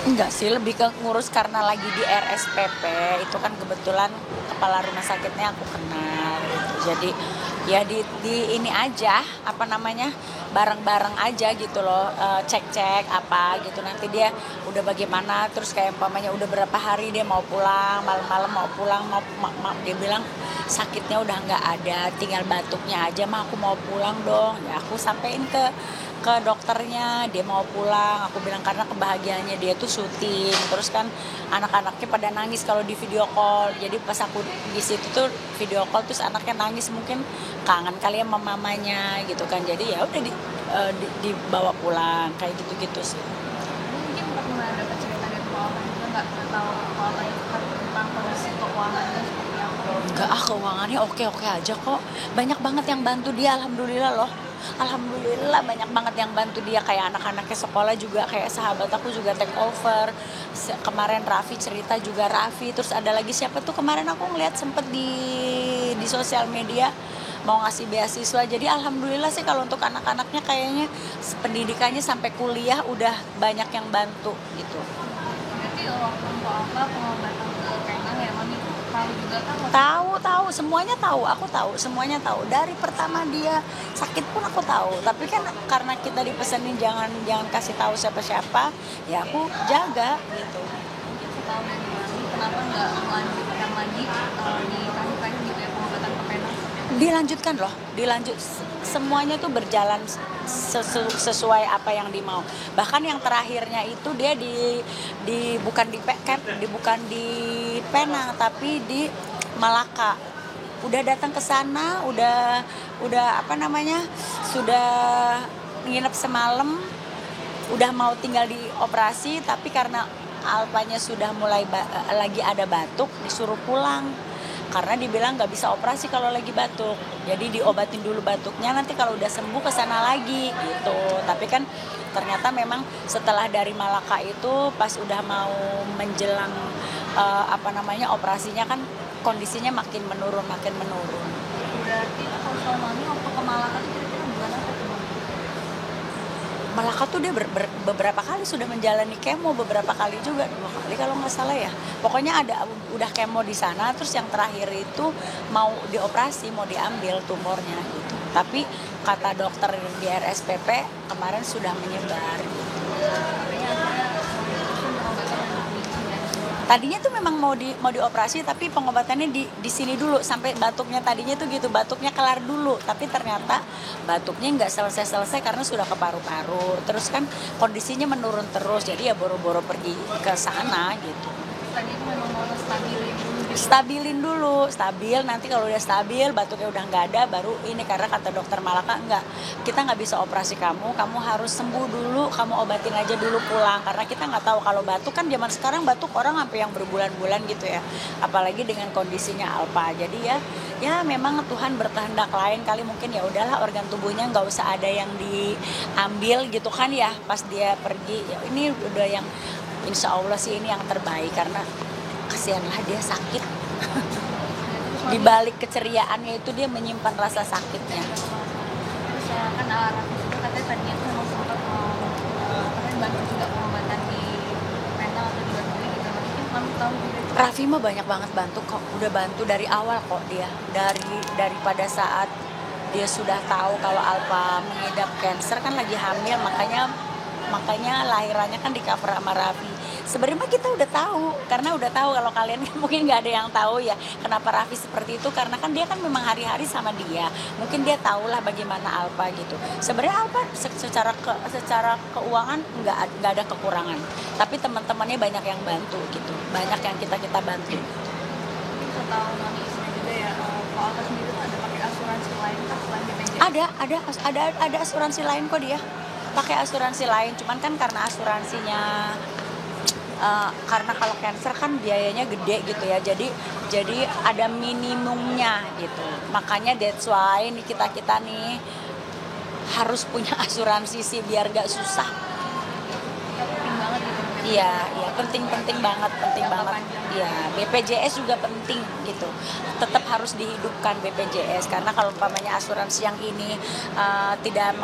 Enggak sih, lebih ke ngurus karena lagi di RSPP, itu kan kebetulan kepala rumah sakitnya aku kenal gitu. Jadi ya di ini aja, apa namanya, bareng-bareng aja gitu loh, cek-cek apa gitu. Nanti dia udah bagaimana, terus kayak umpamanya udah berapa hari dia mau pulang, malam-malam mau pulang, dia bilang sakitnya udah nggak ada, tinggal batuknya aja, mah aku mau pulang dong. Ya aku sampein ke dokternya dia mau pulang. Aku bilang karena kebahagiaannya dia tuh syuting, terus kan anak-anaknya pada nangis kalau di video call. Jadi pas aku di situ tuh video call, terus anaknya nangis, mungkin kangen kali ya sama mamanya gitu kan. Jadi ya udah dibawa pulang kayak gitu-gitu sih. Mungkin pernah dapat cerita dari keuangan juga nggak tahu keuangan itu kan tentang kondisi keuangannya seperti apa. Enggak, keuangannya oke-oke aja kok. Banyak banget yang bantu dia, alhamdulillah loh. Alhamdulillah banyak banget yang bantu dia, kayak anak-anaknya sekolah juga, kayak sahabat aku juga take over. Kemarin Raffi cerita juga, Raffi, terus ada lagi siapa tuh kemarin aku ngeliat sempet di sosial media mau ngasih beasiswa. Jadi alhamdulillah sih kalau untuk anak-anaknya kayaknya pendidikannya sampai kuliah udah banyak yang bantu gitu. Berarti waktu apa pengobatan ke Penang ya mami tahu juga kan Tahu semuanya tahu, aku tahu semuanya tahu. Dari pertama dia sakit pun aku tahu. Tapi kan karena kita dipesenin jangan jangan kasih tahu siapa-siapa, ya aku jaga gitu. mungkin setahu dari mami kenapa nggak melanjutkan lagi di Tanjung gitu ya pengobatan ke Penang. Dilanjutkan loh, semuanya tuh berjalan sesuai apa yang dimau. Bahkan yang terakhirnya itu dia bukan bukan di Penang tapi di Malaka. Udah datang ke sana, udah apa namanya, sudah nginep semalam, udah mau tinggal di operasi, tapi karena Alpanya sudah mulai lagi ada batuk, disuruh pulang karena dibilang nggak bisa operasi kalau lagi batuk. Jadi diobatin dulu batuknya, nanti kalau udah sembuh kesana lagi gitu. Tapi kan ternyata memang setelah dari Malaka itu pas udah mau menjelang apa namanya operasinya kan kondisinya makin menurun. Berarti kalau soal mami waktu ke Malaka itu kira-kira bulan apa tuh mami? Malaka tuh dia beberapa kali sudah menjalani kemo, beberapa kali juga, 2 kali kalau nggak salah ya. Pokoknya udah kemo di sana, terus yang terakhir itu mau dioperasi, mau diambil tumornya gitu. Tapi kata dokter di RSPP kemarin sudah menyebar gitu. Makanya akhirnya memutuskan pengobatan lanjut di sini ya. Tadinya tuh memang mau dioperasi, tapi pengobatannya di sini dulu sampai batuknya, tadinya tuh gitu, batuknya kelar dulu. Tapi ternyata batuknya nggak selesai karena sudah ke paru-paru. Terus kan kondisinya menurun terus, jadi ya boro-boro pergi ke sana gitu. Tadi itu memang mau stabilin dulu gitu. Stabilin dulu, nanti kalau udah stabil, batuknya udah nggak ada, baru ini. Karena kata dokter Malaka, enggak, kita nggak bisa operasi kamu harus sembuh dulu, kamu obatin aja dulu pulang. Karena kita nggak tahu kalau batuk kan zaman sekarang batuk orang sampai yang berbulan-bulan gitu ya, apalagi dengan kondisinya Alpa. Jadi ya memang Tuhan berkehendak lain kali, mungkin ya udahlah organ tubuhnya nggak usah ada yang diambil gitu kan ya pas dia pergi. Ya ini udah yang insya Allah sih ini yang terbaik, karena kasihanlah dia sakit. Terus Di mami balik keceriaannya itu dia menyimpan rasa sakitnya. terus kan Raffi juga katanya tadinya tuh memang sempat mau katanya bantu juga pengobatan di Penang atau di luar negeri gitu. Mungkin mami tahu juga itu. Raffi mah banyak banget bantu kok, udah bantu dari awal kok dia. Daripada saat dia sudah tahu kalau Alpa mengidap cancer, kan lagi hamil, makanya lahirannya kan di cover sama Raffi. Sebenarnya kita udah tahu, karena udah tahu, kalau kalian kan mungkin nggak ada yang tahu ya kenapa Raffi seperti itu, karena kan dia kan memang hari-hari sama dia, mungkin dia tahulah bagaimana Alpa gitu. Sebenarnya Alpa secara keuangan nggak ada kekurangan, tapi teman-temannya banyak yang bantu gitu, banyak yang kita bantu. Mungkin setahu mami istri juga ya kalau Alka sendiri tuh ada pakai asuransi lain kah selain BPJS? Ada asuransi lain kok dia, pakai asuransi lain, cuman kan karena asuransinya karena kalau cancer kan biayanya gede gitu ya, jadi ada minimumnya gitu. Makanya that's why nih kita nih harus punya asuransi sih biar gak susah. Kita penting banget gitu. Iya, iya penting banget, penting Jangka banget. panjang. Iya, BPJS juga penting gitu. Tetap harus dihidupkan BPJS karena kalau umpamanya asuransi yang ini tidak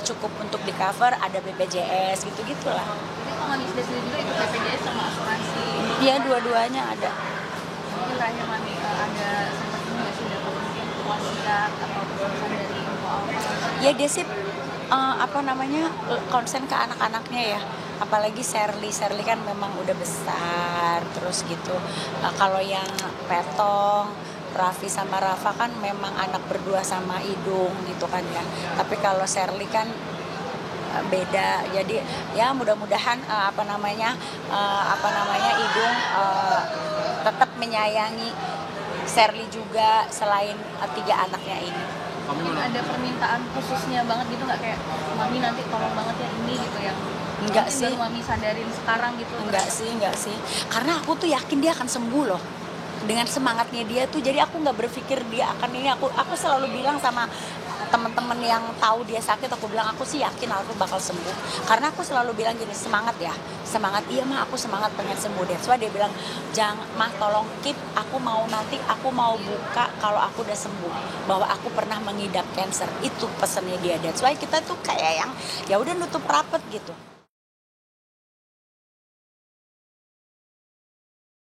cukup untuk di-cover, ada BPJS gitu-gitulah. Jadi kalau Mami sendiri juga ikut BPJS sama asuransi. Iya, dua-duanya ada. Mungkin terakhir Mami ada sempat ini nggak sih dapat mungkin wasiat atau pesan dari info apa? Ya dia sih konsen ke anak-anaknya ya, apalagi Sherly kan memang udah besar terus gitu. Kalau yang Petong, Raffi sama Rafa kan memang anak berdua sama Idung gitu kan ya, tapi kalau Sherly kan beda. Jadi ya mudah-mudahan Idung tetap menyayangi Sherly juga selain 3 anaknya ini. Mungkin ada permintaan khususnya banget gitu nggak, kayak Mami nanti tolong banget ya ini gitu yang Enggak mungkin sih. baru Mami sadarin sekarang gitu. Enggak sih. Karena aku tuh yakin dia akan sembuh loh. Dengan semangatnya dia tuh, jadi aku nggak berpikir dia akan ini. Aku selalu bilang sama teman-teman yang tahu dia sakit, aku bilang aku sih yakin aku bakal sembuh. Karena aku selalu bilang gini, semangat ya, semangat. Iya mah, aku semangat pengen sembuh. That's why dia bilang, jangan mah tolong keep. Aku mau buka kalau aku udah sembuh, bahwa aku pernah mengidap cancer. Itu pesannya dia. That's why kita tuh kayak yang ya udah nutup rapet gitu.